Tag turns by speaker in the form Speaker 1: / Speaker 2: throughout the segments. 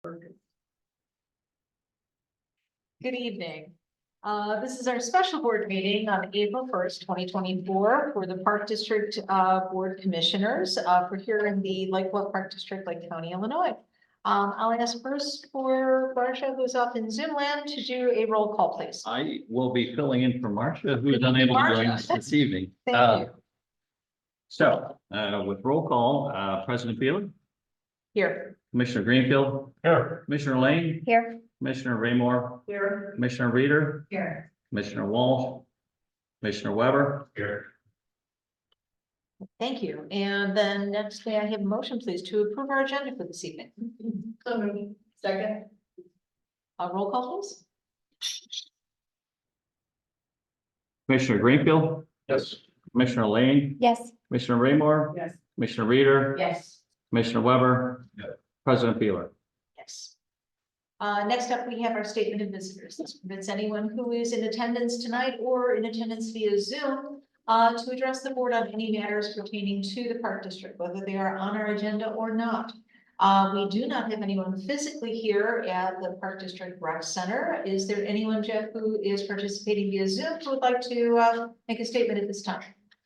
Speaker 1: Good evening. This is our special board meeting on April 1st, 2024 for the Park District Board Commissioners for here in the Lake Bluff Park District, Lake County, Illinois. I'll ask first for Barsha, who's up in Zoom land, to do a roll call, please.
Speaker 2: I will be filling in for Marcia, who is unable to join us this evening.
Speaker 1: Thank you.
Speaker 2: So, with roll call, President Fielder,
Speaker 1: Here.
Speaker 2: Commissioner Greenfield,
Speaker 3: Here.
Speaker 2: Commissioner Lane,
Speaker 1: Here.
Speaker 2: Commissioner Raymore,
Speaker 1: Here.
Speaker 2: Commissioner Reeder,
Speaker 1: Here.
Speaker 2: Commissioner Walsh, Commissioner Weber.
Speaker 3: Here.
Speaker 1: Thank you. And then next, may I have a motion, please, to approve our agenda for this evening? Second. Roll call, please.
Speaker 2: Commissioner Greenfield,
Speaker 3: Yes.
Speaker 2: Commissioner Lane,
Speaker 4: Yes.
Speaker 2: Commissioner Raymore,
Speaker 1: Yes.
Speaker 2: Commissioner Reeder,
Speaker 1: Yes.
Speaker 2: Commissioner Weber,
Speaker 3: Yes.
Speaker 2: President Fielder.
Speaker 1: Yes. Next up, we have our statement of visitors. This permits anyone who is in attendance tonight or in attendance via Zoom to address the board on any matters pertaining to the Park District, whether they are on our agenda or not. We do not have anyone physically here at the Park District Rec Center. Is there anyone, Jeff, who is participating via Zoom who would like to make a statement at this time?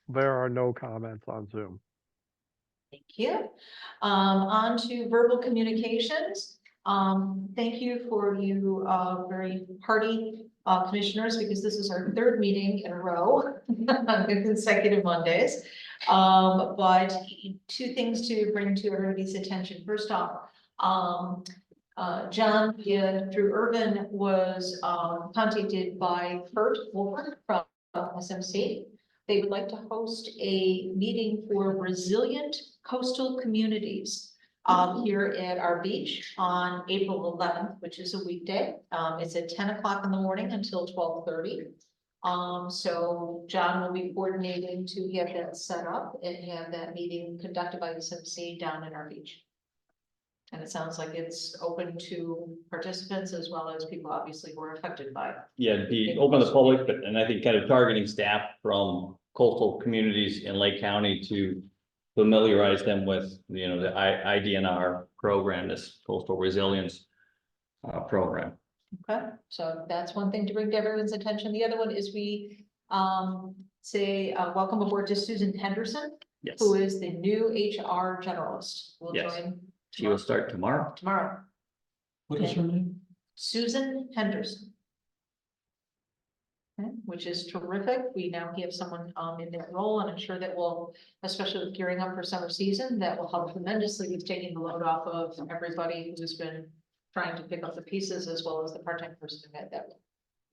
Speaker 3: There are no comments on Zoom.
Speaker 1: Thank you. On to verbal communications. Thank you for you very hearty commissioners, because this is our third meeting in a row on consecutive Mondays. But two things to bring to everybody's attention. First off, John through Irvin was contacted by Kurt Wolford from SMC. They would like to host a meeting for resilient coastal communities here at our beach on April 11th, which is a weekday. It's at 10 o'clock in the morning until 12:30. So John will be coordinating to have that set up and have that meeting conducted by the SMC down in our beach. And it sounds like it's open to participants as well as people obviously who are affected by it.
Speaker 2: Yeah, be open to the public, but, and I think kind of targeting staff from coastal communities in Lake County to familiarize them with, you know, the IDNR program, this coastal resilience program.
Speaker 1: Okay, so that's one thing to bring to everyone's attention. The other one is we say welcome aboard to Susan Henderson,
Speaker 2: Yes,
Speaker 1: who is the new HR generalist. Will
Speaker 2: Yes.
Speaker 1: join
Speaker 2: she will start tomorrow.
Speaker 1: tomorrow.
Speaker 2: What is her name?
Speaker 1: Susan Henderson. Okay, which is terrific. We now have someone in that role, and I'm sure that will, especially with gearing up for summer season, that will help tremendously with taking the load off of everybody who's been trying to pick up the pieces, as well as the part-time person who had that.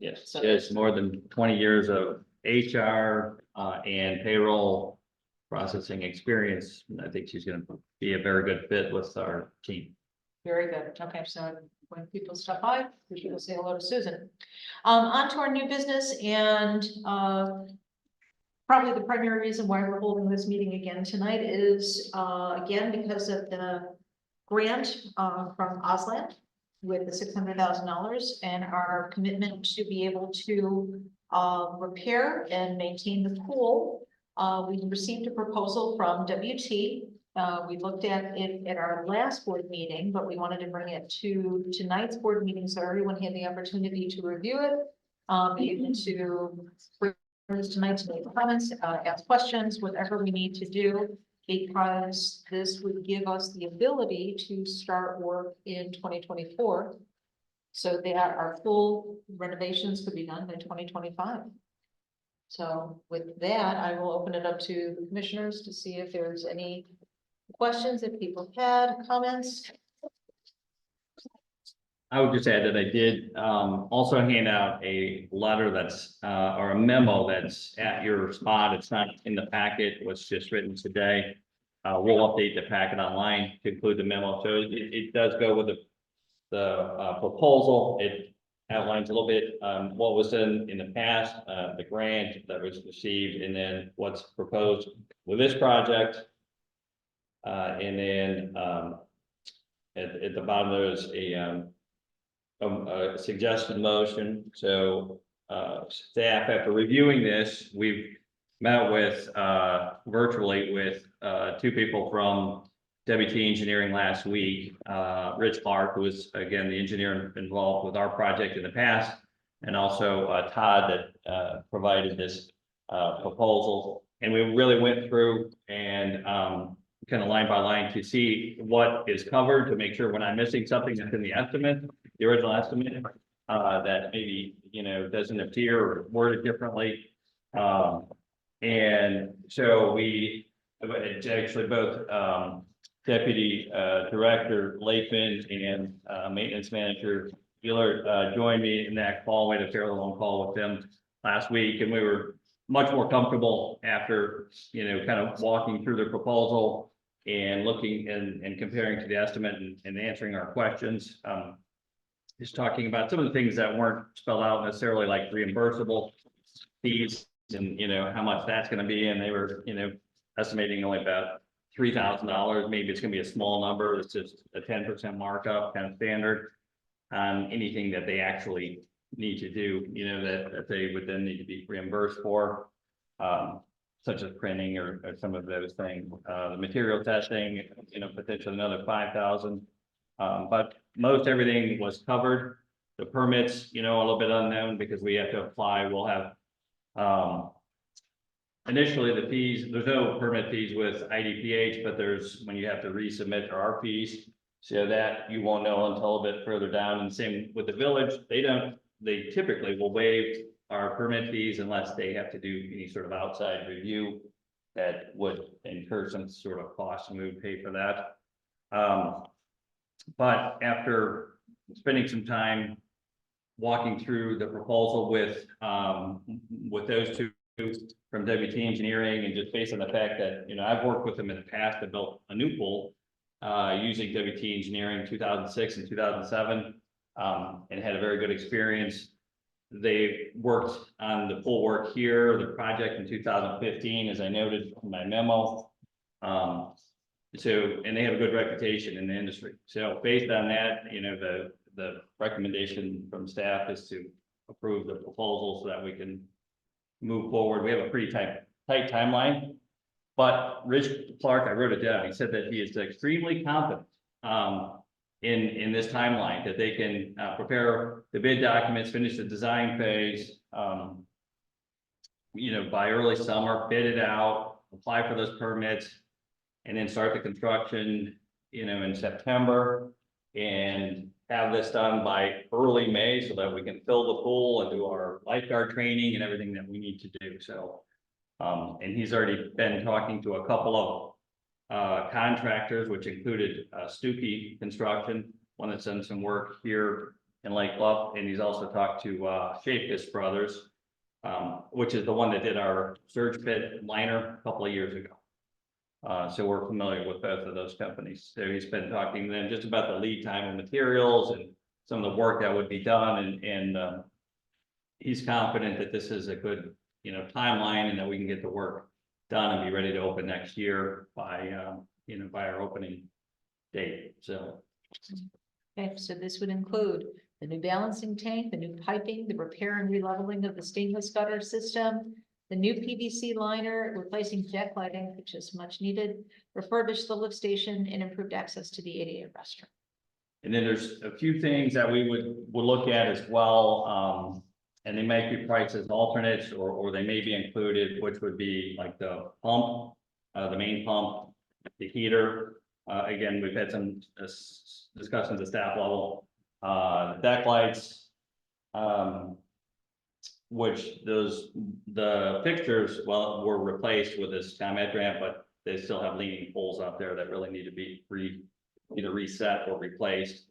Speaker 2: Yes,
Speaker 1: So-
Speaker 2: she has more than 20 years of HR and payroll processing experience. And I think she's going to be a very good fit with our team.
Speaker 1: Very good. Okay, so when people stop by, we will say hello to Susan. On to our new business, and probably the primary reason why we're holding this meeting again tonight is again because of the grant from Osland with the $600,000 and our commitment to be able to repair and maintain the pool. We received a proposal from WT. We looked at it at our last board meeting, but we wanted to bring it to tonight's board meeting so everyone had the opportunity to review it. Even to bring this tonight to make comments, ask questions, whatever we need to do, because this would give us the ability to start work in 2024. So that our full renovations could be done by 2025. So with that, I will open it up to the commissioners to see if there's any questions, if people had comments.
Speaker 2: I would just add that I did also hand out a letter that's or a memo that's at your spot. It's not in the packet, it was just written today. We'll update the packet online to include the memo. So it does go with the proposal. It outlines a little bit what was done in the past, the grant that was received, and then what's proposed with this project. And then at the bottom there's a suggested motion. So staff, after reviewing this, we've met with virtually with two people from WT Engineering last week. Rich Clark, who was again the engineer involved with our project in the past, and also Todd that provided this proposal. And we really went through and kind of line by line to see what is covered, to make sure we're not missing something that's in the estimate, the original estimate, that maybe, you know, doesn't appear or worded differently. And so we actually both Deputy Director Latham and Maintenance Manager Gillard joined me in that call. We had a fairly long call with them last week, and we were much more comfortable after, you know, kind of walking through the proposal and looking and comparing to the estimate and answering our questions. Just talking about some of the things that weren't spelled out necessarily, like reimbursable fees and, you know, how much that's going to be. And they were, you know, estimating only about $3,000. Maybe it's going to be a small number. It's just a 10% markup, kind of standard on anything that they actually need to do, you know, that they would then need to be reimbursed for, such as printing or some of those things. The material testing, you know, potentially another 5,000. But most everything was covered. The permits, you know, a little bit unknown because we have to apply. We'll have initially the fees. There's no permit fees with IDPH, but there's when you have to resubmit, there are fees. So that you won't know until a bit further down. And same with the village. They typically will waive our permit fees unless they have to do any sort of outside review that would incur some sort of cost, and we would pay for that. But after spending some time walking through the proposal with those two from WT Engineering, and just based on the fact that, you know, I've worked with them in the past to build a new pool using WT Engineering 2006 and 2007, and had a very good experience. They worked on the pool work here, the project in 2015, as I noted in my memo. And they have a good reputation in the industry. So based on that, you know, the recommendation from staff is to approve the proposal so that we can move forward. We have a pretty tight timeline. But Rich Clark, I wrote it down. He said that he is extremely confident in this timeline, that they can prepare the bid documents, finish the design phase, you know, by early summer, bid it out, apply for those permits, and then start the construction, you know, in September, and have this done by early May so that we can fill the pool and do our lifeguard training and everything that we need to do. So, and he's already been talking to a couple of contractors, which included Stuckey Construction, one that's done some work here in Lake Bluff, and he's also talked to Shapkus Brothers, which is the one that did our surge pit liner a couple of years ago. So we're familiar with both of those companies. So he's been talking to them just about the lead time of materials and some of the work that would be done, and he's confident that this is a good, you know, timeline, and that we can get the work done and be ready to open next year by you know, by our opening date. So
Speaker 1: Okay, so this would include the new balancing tank, the new piping, the repair and releveling of the stainless gutter system, the new PVC liner, replacing deck lighting, which is much needed, refurbish the lift station, and improved access to the ADA restroom.
Speaker 2: and then there's a few things that we would look at as well. And they might be priced as alternates, or they may be included, which would be like the pump, the main pump, the heater. Again, we've had some discussions at staff level. Deck lights, which the fixtures, well, were replaced with this ComEd grant, but they still have leaning poles out there that really need to be either reset or replaced.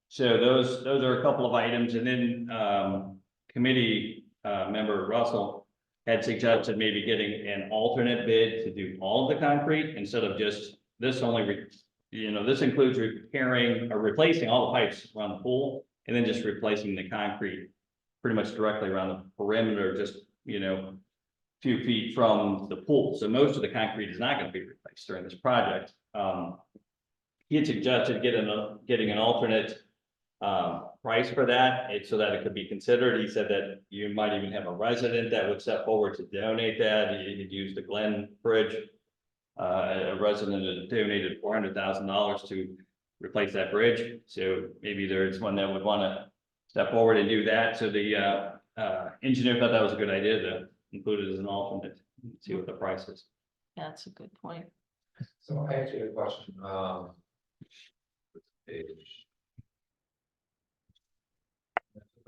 Speaker 2: So those are a couple of items, and then committee member Russell had suggested maybe getting an alternate bid to do all of the concrete instead of just this this includes repairing or replacing all the pipes around the pool, and then just replacing the concrete pretty much directly around the perimeter, just, you know, a few feet from the pool. So most of the concrete is not going to be replaced during this project. He had suggested getting an alternate price for that, so that it could be considered. He said that you might even have a resident that would step forward to donate that. He'd use the Glen Bridge a resident had donated $400,000 to replace that bridge. So maybe there's one that would want to step forward and do that. So the engineer thought that was a good idea to include it as an alternate, see what the price is.
Speaker 1: That's a good point.
Speaker 4: So I actually have a question, page.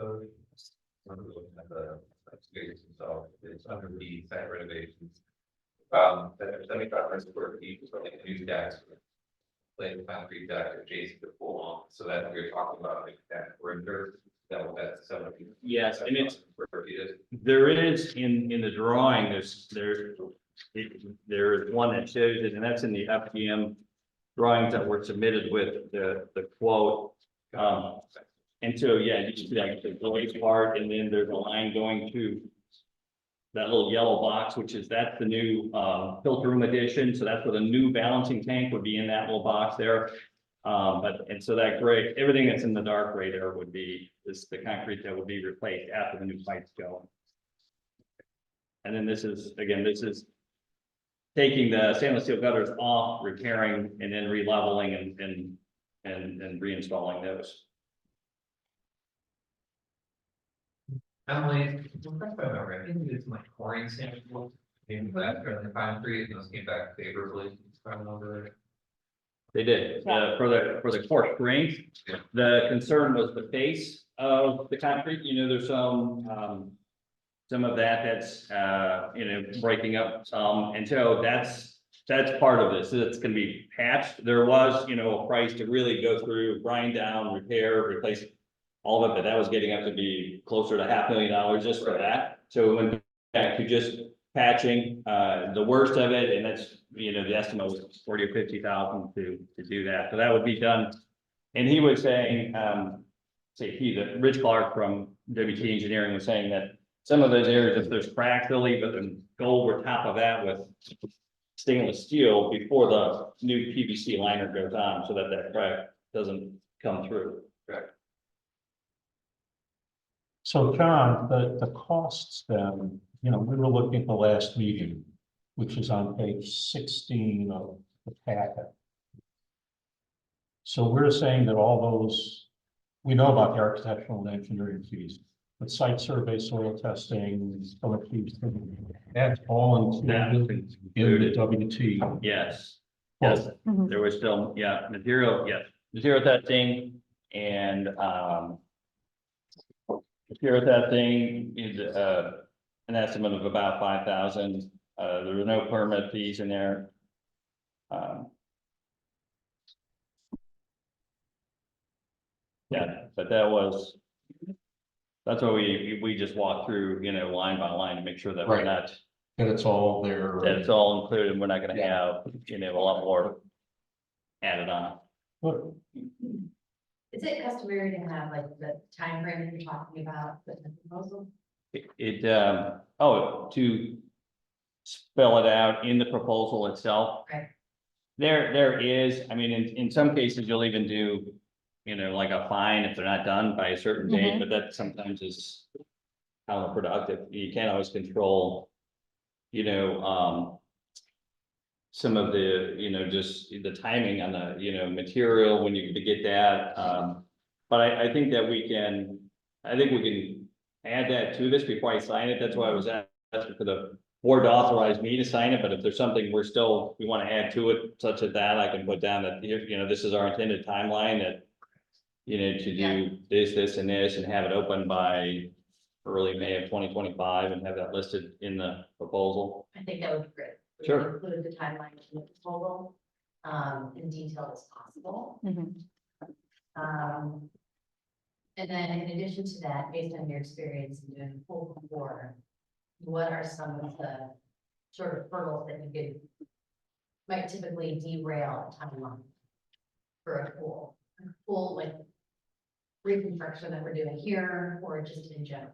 Speaker 4: I'm looking at the space itself, it's under the site renovations. That 75 square feet is like a new deck. Plain concrete deck adjacent to pool on, so that we're talking about like that perimeter, that's 70.
Speaker 2: Yes, and it's,
Speaker 4: Square feet is.
Speaker 2: there is in the drawing, there's one that shows it, and that's in the FDM drawings that were submitted with the quote. And so, yeah, you see like the blade part, and then there's a line going to that little yellow box, that's the new filter room addition. So that's where the new balancing tank would be in that little box there. And so that gray, everything that's in the dark gray there would be the concrete that would be replaced after the new pipes go. And then this is taking the stainless steel gutters off, repairing, and then re-leveling and reinstalling those.
Speaker 4: Emily, refresh my memory, I think we did some like chlorine samples, maybe last year on the concrete, and those came back favorably, if I remember.
Speaker 2: They did, for the core strength, the concern was the face of the concrete, there's some of that's, breaking up some, and so that's part of this, it's gonna be patched. There was, a price to really go through, grind down, repair, replace all of it, but that was getting up to be closer to $500,000 just for that. So we went back to just patching, the worst of it, and that's, the estimate was 40 or 50,000 to do that. So that would be done. And he was saying, Rich Clark from WT Engineering was saying that some of those areas, if there's cracks, they'll leave it and go over top of that with stainless steel before the new PVC liner goes on, so that crack doesn't come through.
Speaker 4: Correct.
Speaker 5: So John, the costs then, we were looking at the last meeting, which is on page 16 of the packet. So we're saying that all those, we know about the architectural and engineering fees, but site survey, soil testing, that's all included in the WT.
Speaker 2: Yes.
Speaker 5: Well,
Speaker 2: Yes, there was still, material testing and, material testing is, an estimate of about 5,000. There were no permit fees in there. But that's what we just walked through, line by line to make sure that we're
Speaker 5: Right.
Speaker 2: not,
Speaker 5: that it's all there.
Speaker 2: that it's all included. We're not gonna have, a lot more added on.
Speaker 5: Good.
Speaker 6: Is it customary to have like the time frame that you're talking about with the proposal?
Speaker 2: To spell it out in the proposal itself.
Speaker 6: Right.
Speaker 2: There is, in some cases, you'll even do, like a fine if they're not done by a certain date, but that sometimes is counterproductive. You can't always control, some of the, just the timing on the, material when you get that. But I think that we can add that to this before I sign it. That's why I was asking for the board to authorize me to sign it, but if there's something we want to add to it, such as that, I can put down that, this is our intended timeline that, to do this, and this, and have it open by early May of 2025 and have that listed in the proposal.
Speaker 6: I think that would be great. We
Speaker 2: Sure.
Speaker 6: would include the timeline in the proposal, in detail as possible. And then in addition to that, based on your experience in doing pool before, what are some of the sort of hurdles that you might typically derail a timeline for a pool? Pool like reconstruction that we're doing here, or just in general?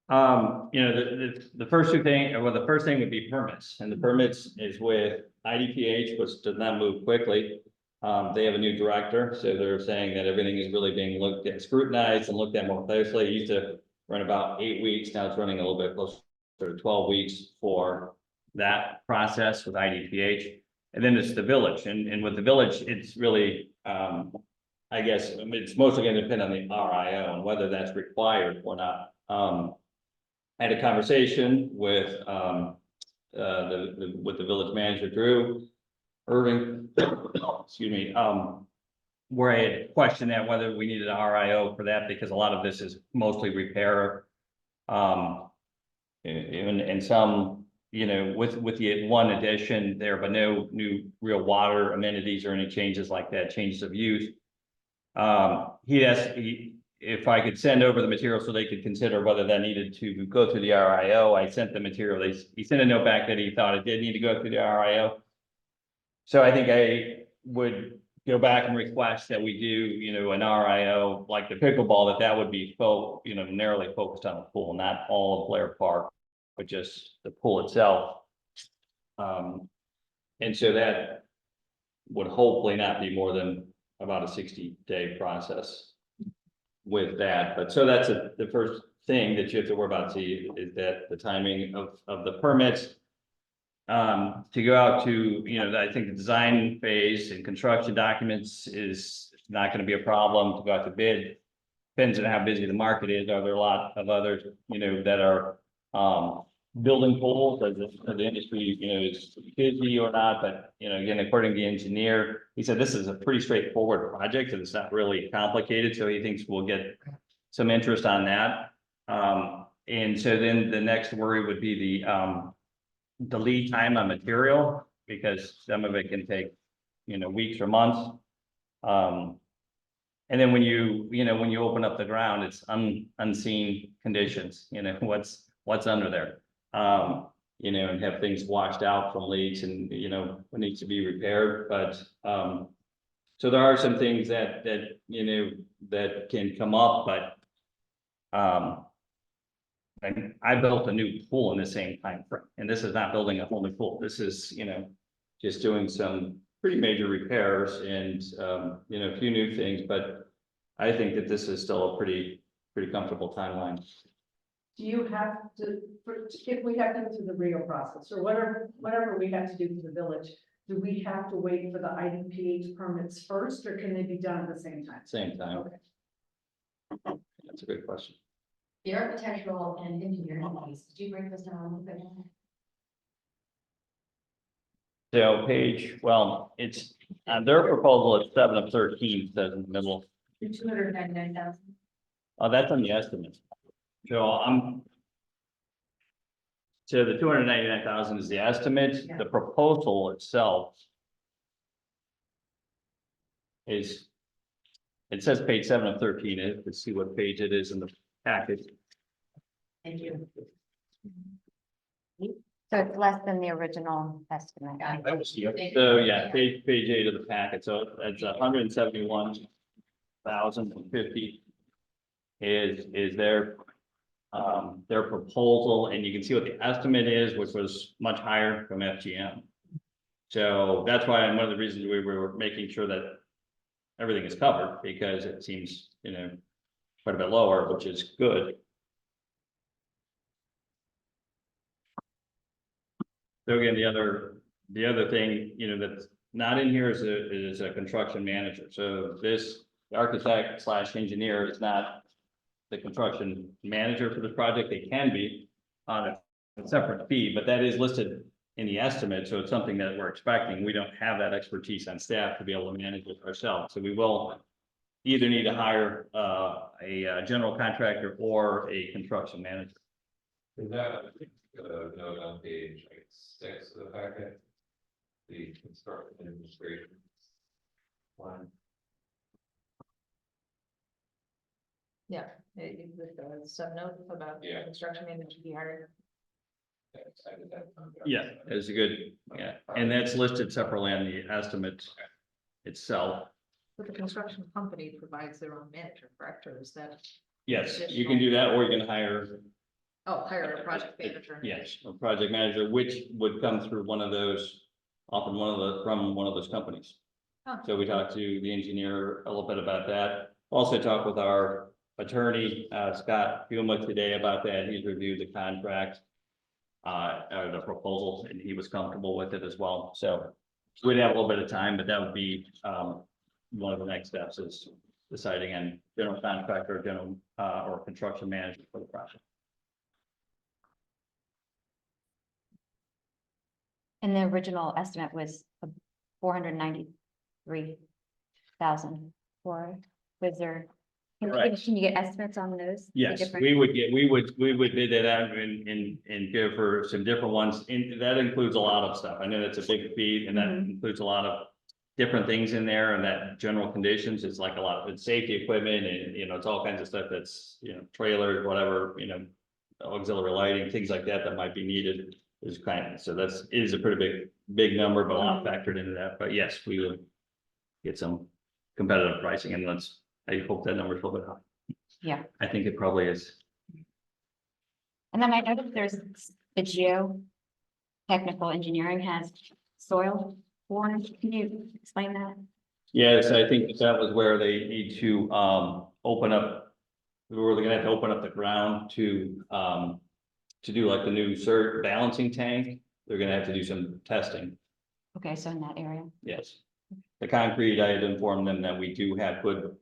Speaker 2: The first the first thing would be permits, and the permits is with IDPH, which does not move quickly. They have a new director, so they're saying that everything is really being looked at, scrutinized and looked at more closely. It used to run about 8 weeks, now it's running a little bit closer to 12 weeks for that process with IDPH. And then it's the village, and with the village, it's really, I guess, I mean, it's mostly gonna depend on the RIO and whether that's required or not. I had a conversation with, with the village manager, Drew Irving, excuse me, where I had questioned that whether we needed an RIO for that, because a lot of this is mostly repair. And some, you know, with the one addition there, but no new real water amenities or any changes like that, changes of use. He asked if I could send over the material so they could consider whether that needed to go through the RIO. I sent the material. He sent a note back that he thought it did need to go through the RIO. So I think I would go back and request that we do, you know, an RIO like the pickleball, that would be narrowly focused on the pool, not all of Blair Park, but just the pool itself. And so that would hopefully not be more than about a 60-day process with that. But so that's the first thing that you have to worry about, see, is that the timing of the permits. To go out to, you know, I think the design phase and construction documents is not going to be a problem. To go out to bid, depends on how busy the market is. Are there a lot of others, you know, that are building pools, as the industry, you know, is busy or not? But, you know, again, according to the engineer, he said this is a pretty straightforward project and it's not really complicated. So he thinks we'll get some interest on that. And so then the next worry would be the lead time on material, because some of it can take, you know, weeks or months. And then when you open up the ground, it's unseen conditions, you know, what's under there. You know, and have things washed out from leaks and, you know, what needs to be repaired. But so there are some things that you know, that can come up, but and I built a new pool in the same time frame, and this is not building a whole new pool. This is, you know, just doing some pretty major repairs and, you know, a few new things, but I think that this is still a pretty comfortable timeline.
Speaker 7: Do you have to, if we have to go through the Rio process or whatever we have to do for the village, do we have to wait for the IDPH permits first, or can they be done at the same time?
Speaker 2: Same time.
Speaker 7: Okay.
Speaker 2: That's a good question.
Speaker 6: The architectural and engineering piece, did you break this down a little bit?
Speaker 2: So it's on their proposal, it's 7 of 13, says in the middle.
Speaker 6: 299,000.
Speaker 2: Oh, that's on the estimate. So so the 299,000 is the estimate.
Speaker 6: Yeah.
Speaker 2: The proposal itself is, it says page 7 of 13. Let's see what page it is in the package.
Speaker 6: Thank you.
Speaker 8: So it's less than the original estimate.
Speaker 6: Got it.
Speaker 5: That was the other.
Speaker 6: Thank
Speaker 2: So
Speaker 6: you.
Speaker 2: yeah, page 8 of the packet. So it's 171,050 is their proposal, and you can see what the estimate is, which was much higher from FGM. So that's why, one of the reasons we were making sure that everything is covered, because it seems, you know, quite a bit lower, which is good. So again, the other thing, you know, that's not in here is a construction manager. So this architect / engineer is not the construction manager for the project. They can be on a separate fee, but that is listed in the estimate. So it's something that we're expecting. We don't have that expertise on staff to be able to manage it ourselves. So we will either need to hire a general contractor or a construction manager.
Speaker 4: Is that, I think, note on page 6 of the packet? The construction administration line.
Speaker 1: Yeah, with the sub note about
Speaker 4: Yeah.
Speaker 1: construction manager to be hired.
Speaker 2: Yeah, it's a good, yeah, and that's listed separately on the estimate itself.
Speaker 1: But the construction company provides their own manager, correct? Or is that,
Speaker 2: Yes, you can do that, or you can hire,
Speaker 1: hire a project manager?
Speaker 2: yes, a project manager, which would come through one of those, from one of those companies.
Speaker 1: Huh.
Speaker 2: So we talked to the engineer a little bit about that. Also talked with our attorney, Scott Puma, today about that. He's reviewed the contract. the proposal, and he was comfortable with it as well. So we'd have a little bit of time, but that would be, one of the next steps is deciding on general contractor, general, or construction manager for the project.
Speaker 8: And the original estimate was 493,000 for, was there?
Speaker 2: Correct.
Speaker 8: Can you get estimates on those? The
Speaker 2: Yes,
Speaker 8: different-
Speaker 2: we would bid that out and go for some different ones, and that includes a lot of stuff. I know that's a big fee, and that
Speaker 8: Mhm.
Speaker 2: includes a lot of different things in there, and that general conditions, it's like a lot of, it's safety equipment, and, it's all kinds of stuff that's, trailers, whatever, auxiliary lighting, things like that might be needed is kind of, so is a pretty big number, but a lot factored into that. But yes, we would get some competitive pricing, and I hope that number is a little bit high.
Speaker 8: Yeah.
Speaker 2: I think it probably is.
Speaker 8: And then I noticed there's the geotechnical engineering has soil borne. Can you explain that?
Speaker 2: Yes, I think that was where they need to open up. Where they're gonna have to open up the ground to do like the new balancing tank. They're gonna have to do some testing.
Speaker 8: Okay, so in that area.
Speaker 2: Yes. The concrete, I had informed them that we do have good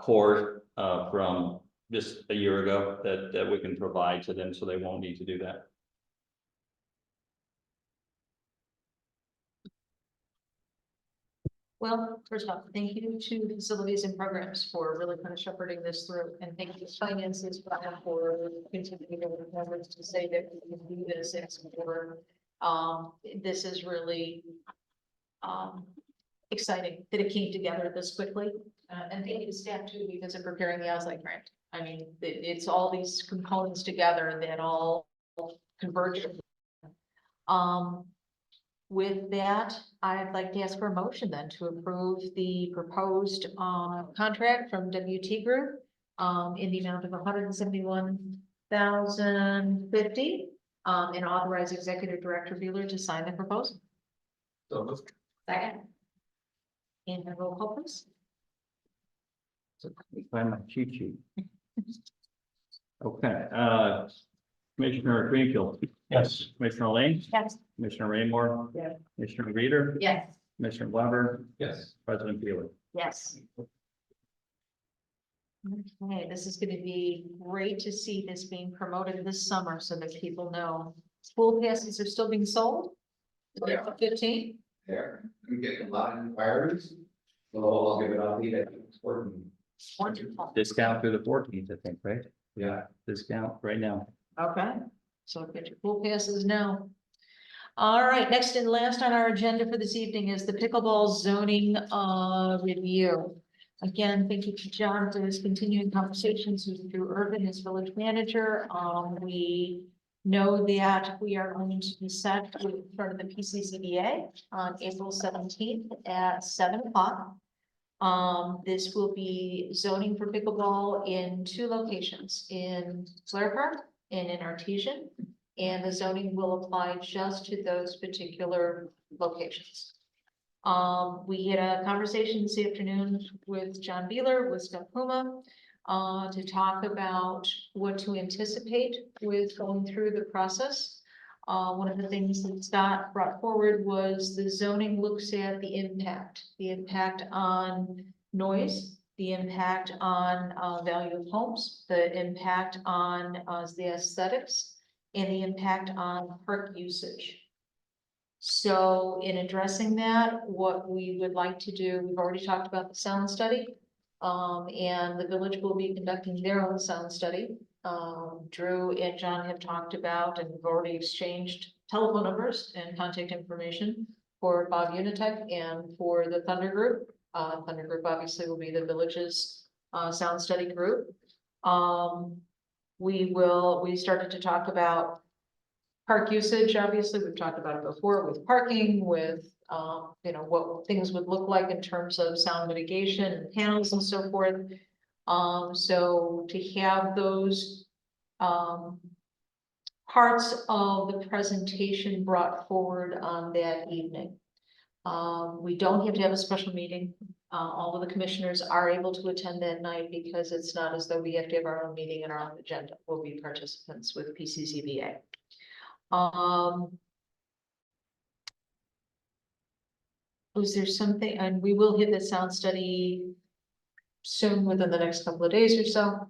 Speaker 2: core from just a year ago that we can provide to them, so they won't need to do that.
Speaker 1: Well, first off, thank you to facilities and programs for really kind of shepherding this through, and thank you to finances for continuing to efforts to say that we can do this and more. This is really exciting that it came together this quickly, and thank you to staff too, because of preparing the Owsley grant. I mean, it's all these components together that all converge. With that, I'd like to ask for a motion then to approve the proposed contract from WT Group in the amount of $171,050 and authorize Executive Director Bueller to sign the proposal.
Speaker 4: So,
Speaker 6: Second.
Speaker 1: And a roll call, please.
Speaker 2: Find my cheat sheet. Okay, Commissioner Greenfield,
Speaker 5: Yes.
Speaker 2: Commissioner Lane,
Speaker 8: Yes.
Speaker 2: Commissioner Raymore.
Speaker 7: Yes.
Speaker 2: Commissioner Reader,
Speaker 6: Yes.
Speaker 2: Commissioner Weber,
Speaker 4: yes.
Speaker 2: President Bueller.
Speaker 8: Yes.
Speaker 1: Okay, this is gonna be great to see this being promoted this summer so that people know. School passes are still being sold?
Speaker 4: Yeah.
Speaker 1: 15?
Speaker 4: There, I'm getting a lot of inquiries. So I'll give it off, it's working.
Speaker 1: Wonderful.
Speaker 2: Discount through the 14th, I think, right?
Speaker 4: Yeah.
Speaker 2: Discount right now.
Speaker 1: Okay, so get your pool passes now. All right, next and last on our agenda for this evening is the pickleball zoning review. Again, thank you to John for his continuing conversations through Urban, his village manager. We know that we are going to be set in front of the PCCBA on April 17th at 7 o'clock. This will be zoning for pickleball in 2 locations, in Blair Park and in Artesian. And the zoning will apply just to those particular locations. We had a conversation this afternoon with John Beeler with Scott Puma to talk about what to anticipate with going through the process. One of the things that Scott brought forward was the zoning looks at the impact on noise, the impact on value of homes, the impact on the aesthetics, and the impact on park usage. So in addressing that, what we would like to do, we've already talked about the sound study. And the village will be conducting their own sound study. Drew and John have talked about and we've already exchanged telephone numbers and contact information for Bob Unitek and for the Thunder Group. Thunder Group obviously will be the village's sound study group. We started to talk about park usage. Obviously, we've talked about it before with parking, with what things would look like in terms of sound mitigation and panels and so forth. So to have those parts of the presentation brought forward on that evening. We don't have to have a special meeting. All of the commissioners are able to attend that night because it's not as though we have to have our own meeting and our own agenda. We'll be participants with PCCBA. Was there something, and we will hit the sound study soon, within the next couple of days or so,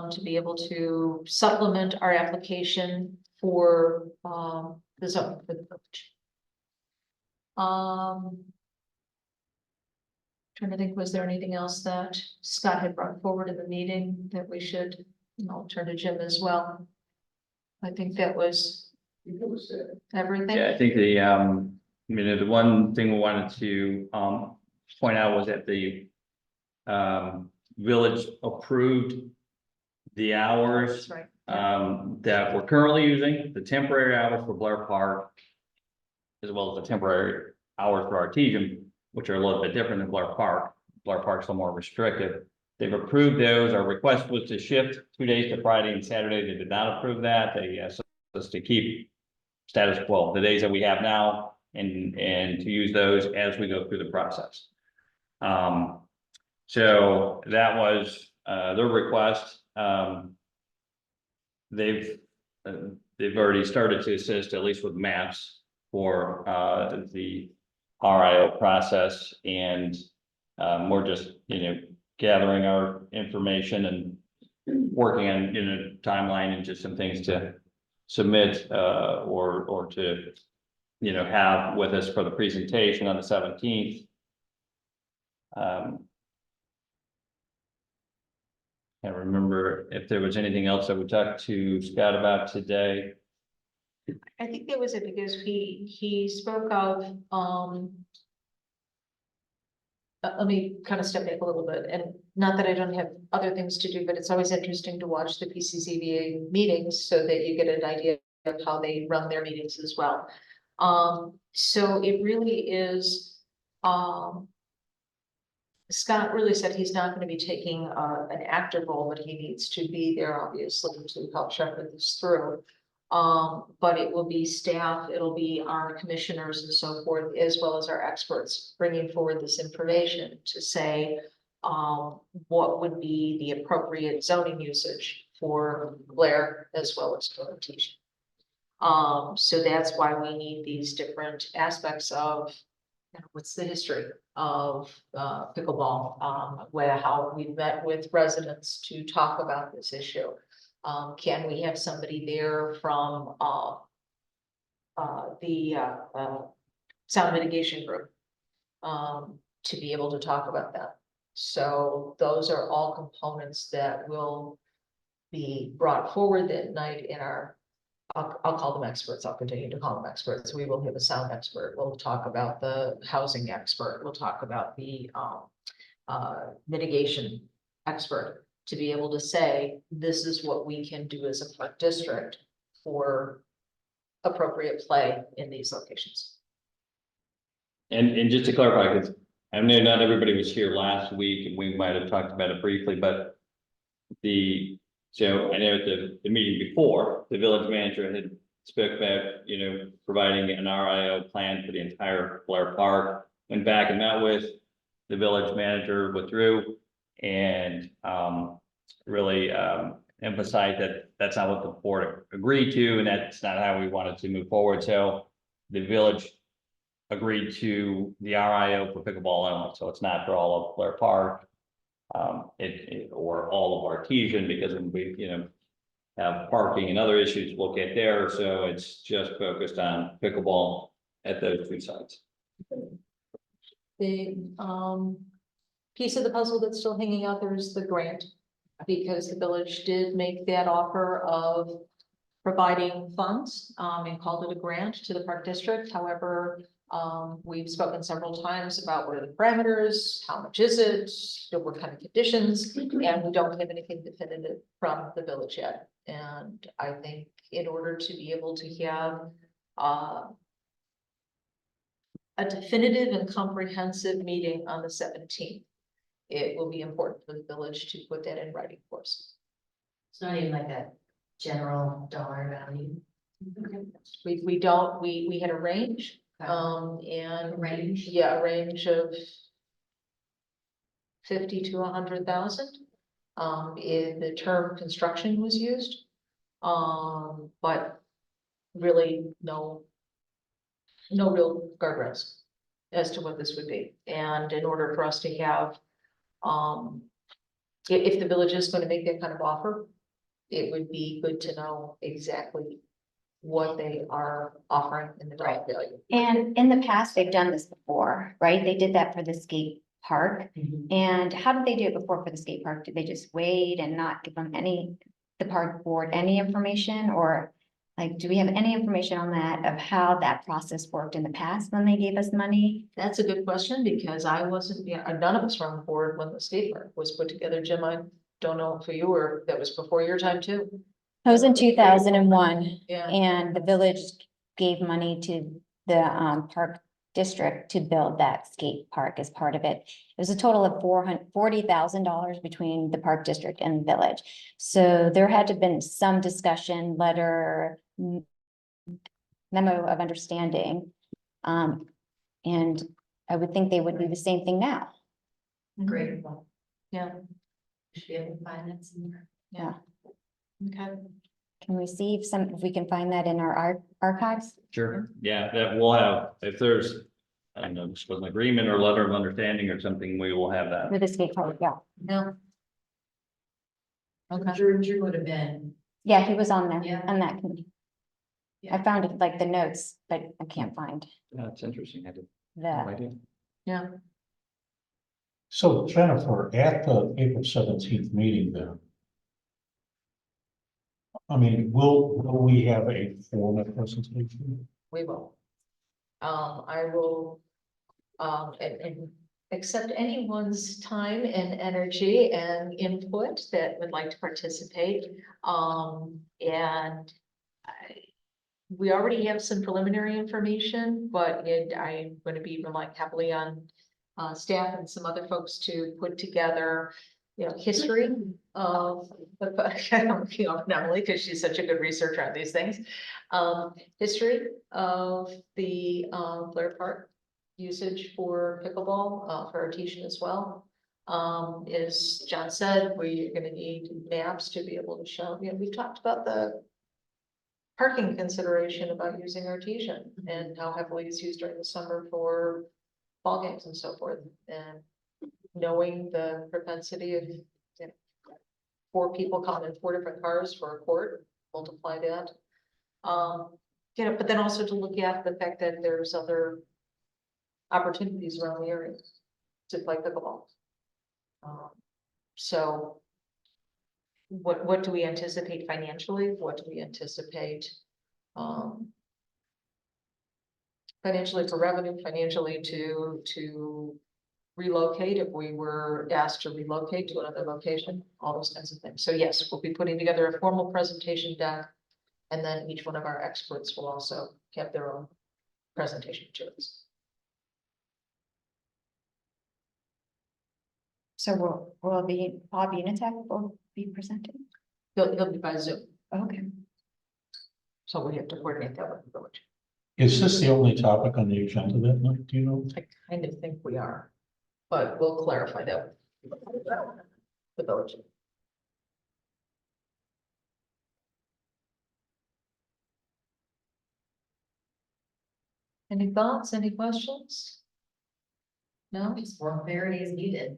Speaker 1: to be able to supplement our application for, the zone for the village. Trying to think, was there anything else that Scott had brought forward in the meeting that we should, turn to Jim as well? I think that was everything.
Speaker 2: Yeah, I think the one thing we wanted to, point out was that the, village approved the hours,
Speaker 1: That's right.
Speaker 2: that we're currently using, the temporary hours for Blair Park, as well as the temporary hours for Artesian, which are a little bit different than Blair Park. Blair Park's a little more restrictive. They've approved those. Our request was to shift 2 days to Friday and Saturday. They did not approve that. They asked us to keep status quo, the days that we have now, and to use those as we go through the process. So that was their request. They've already started to assist, at least with maps, for the RIO process, and we're just, gathering our information and working on, timeline and just some things to submit or to, have with us for the presentation on the 17th. Can't remember if there was anything else that we talked to Scott about today.
Speaker 1: I think that was it, because he spoke of, let me kind of step back a little bit, and not that I don't have other things to do, but it's always interesting to watch the PCCBA meetings so that you get an idea of how they run their meetings as well. So it really is, Scott really said he's not going to be taking an active role, but he needs to be there, obviously, to help shepherd this through. But it will be staff, it'll be our commissioners and so forth, as well as our experts, bringing forward this information to say, what would be the appropriate zoning usage for Blair as well as for Artesian. So that's why we need these different aspects of, what's the history of pickleball, how we've met with residents to talk about this issue. Can we have somebody there from the sound mitigation group to be able to talk about that? So those are all components that will be brought forward that night in our, I'll call them experts. I'll continue to call them experts. We will have a sound expert. We'll talk about the housing expert. We'll talk about the mitigation expert, to be able to say, this is what we can do as a park district for appropriate play in these locations.
Speaker 2: And just to clarify, because I know not everybody was here last week, and we might have talked about it briefly, but so I know at the meeting before, the village manager had spoke about, providing an RIO plan for the entire Blair Park. Went back and met with the village manager, withdrew, and really emphasized that that's not what the board agreed to, and that's not how we wanted to move forward. So the village agreed to the RIO for pickleball only, so it's not for all of Blair Park, or all of Artesian, because we, have parking and other issues to look at there. So it's just focused on pickleball at those 2 sites.
Speaker 1: The piece of the puzzle that's still hanging out there is the grant, because the village did make that offer of providing funds and called it a grant to the park district. However, we've spoken several times about what are the parameters, how much is it, what kind of conditions, and we don't have anything definitive from the village yet. And I think in order to be able to have a definitive and comprehensive meeting on the 17th, it will be important for the village to put that in writing for us.
Speaker 6: It's not even like a general dollar value.
Speaker 1: We had a range, and
Speaker 6: Range?
Speaker 1: yeah, a range of 50 to 100,000. In the term construction was used. But really no real guardrails as to what this would be. And in order for us to have, if the village is going to make that kind of offer, it would be good to know exactly what they are offering in the dollar value.
Speaker 8: And in the past, they've done this before, right? They did that for the skate park. And how did they do it before for the skate park? Did they just wait and not give them the park board, any information? Or like, do we have any information on that of how that process worked in the past when they gave us money?
Speaker 1: That's a good question, because I wasn't, none of us were on board when the skate park was put together. Jim, I don't know for you, or that was before your time too.
Speaker 8: It was in 2001,
Speaker 1: Yeah.
Speaker 8: and the village gave money to the park district to build that skate park as part of it. It was a total of $40,000 between the park district and the village. So there had to have been some discussion, letter, memo of understanding. And I would think they would do the same thing now.
Speaker 6: Great.
Speaker 1: Yeah,
Speaker 6: Should be able to find that somewhere.
Speaker 8: Yeah.
Speaker 1: okay.
Speaker 8: Can we see if we can find that in our archives?
Speaker 2: Sure. Yeah, that we'll have, if there's, I don't know, just an agreement or letter of understanding or something, we will have that.
Speaker 8: For the skate park, yeah.
Speaker 1: No. Okay.
Speaker 6: Drew would have been,
Speaker 8: Yeah, he was on there,
Speaker 6: Yeah.
Speaker 8: on that committee. I
Speaker 6: Yeah.
Speaker 8: found it like the notes, but I can't find
Speaker 2: That's interesting. I did no
Speaker 8: the,
Speaker 2: idea.
Speaker 1: Yeah,
Speaker 5: So Jennifer, at the April 17th meeting then, I mean, will we have a formal presentation?
Speaker 1: we will. I will, and accept anyone's time and energy and input that would like to participate. And we already have some preliminary information, but I'm going to be relying heavily on staff and some other folks to put together, history of not only because she's such a good researcher on these things, history of the Blair Park usage for pickleball, for artesian as well. As John said, we're going to need maps to be able to show, we've talked about the parking consideration about using artesian and how heavily it's used during the summer for ball games and so forth. And knowing the propensity of 4 people coming in 4 different cars for a court, multiply that. But then also to look at the fact that there's other opportunities around the area to play pickleball. So what do we anticipate financially? What do we anticipate financially for revenue, financially to relocate if we were asked to relocate to another location, all those kinds of things. So yes, we'll be putting together a formal presentation deck, and then each one of our experts will also have their own presentation materials.
Speaker 8: so will the Bob Unitek will be presenting?
Speaker 1: They'll be by Zoom,
Speaker 8: Okay.
Speaker 1: so we have to coordinate that with the village.
Speaker 5: Is this the only topic on the agenda that night, do you know?
Speaker 1: I kind of think we are, but we'll clarify that with the village. Any thoughts, any questions? No?
Speaker 6: just more clarity is needed.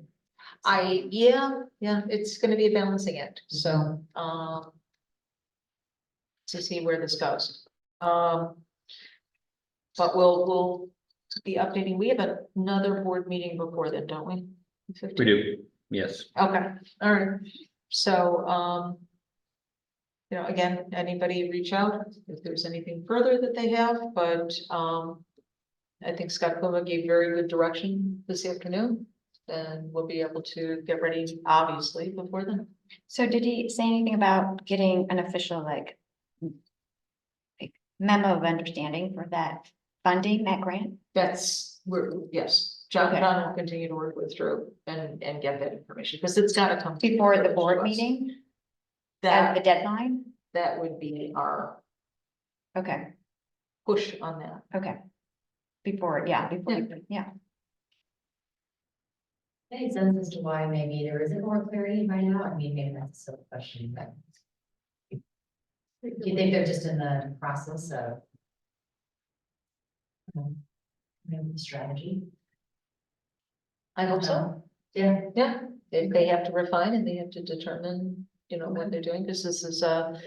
Speaker 1: Yeah, it's gonna be a balancing act, so, to see where this goes. But we'll be updating. We have another board meeting before then, don't we?
Speaker 2: We do, yes.
Speaker 1: Okay, all right. So, again, anybody reach out if there's anything further that they have, but, I think Scott Puma gave very good direction this afternoon. And we'll be able to get ready, obviously, before then.
Speaker 8: So did he say anything about getting an official like memo of understanding for that funding, that grant?
Speaker 1: Yes, John
Speaker 8: Okay.
Speaker 1: will continue to work with Drew and get that information, because it's gotta come.
Speaker 8: Before the
Speaker 1: to
Speaker 8: board
Speaker 1: us.
Speaker 8: meeting, as the
Speaker 1: That,
Speaker 8: deadline?
Speaker 1: that would be our
Speaker 8: Okay,
Speaker 1: push on that.
Speaker 8: okay. Before, yeah, yeah.
Speaker 6: Any sense as to why maybe there isn't more clarity by now? I mean, maybe that's still a question, but. Do you think they're just in the process of? Maybe the strategy?
Speaker 1: I hope so.
Speaker 6: Yeah.
Speaker 1: Yeah, they have to refine and they have to determine, what they're doing, because this is a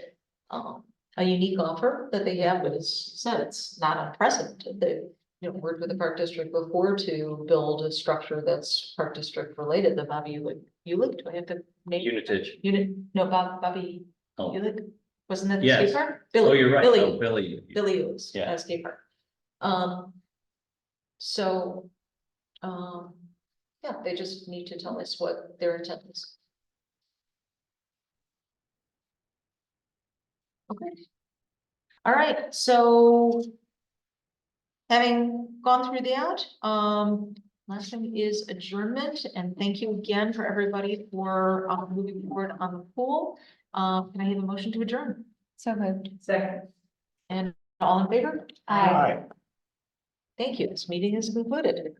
Speaker 1: unique offer that they have, but it's said it's not unprecedented. They, worked with the Park District before to build a structure that's Park District related, the Bobby Ulick, do I have to name?
Speaker 2: Unitage.
Speaker 1: No, Bobby
Speaker 2: Oh,
Speaker 1: Ulick, wasn't that the
Speaker 2: Yes.
Speaker 1: skate park?
Speaker 2: oh, you're right.
Speaker 1: Billy.
Speaker 2: Oh, Billy.
Speaker 1: Billy Ulick's,
Speaker 2: Yeah.
Speaker 1: skate park. So, yeah, they just need to tell us what their intent is. Okay. All right, so having gone through that, last thing is adjournment, and thank you again for everybody for moving forward on the pool. Can I have a motion to adjourn?
Speaker 8: So moved.
Speaker 7: Second.
Speaker 1: And all in favor?
Speaker 8: Aye.
Speaker 1: Thank you. This meeting is concluded.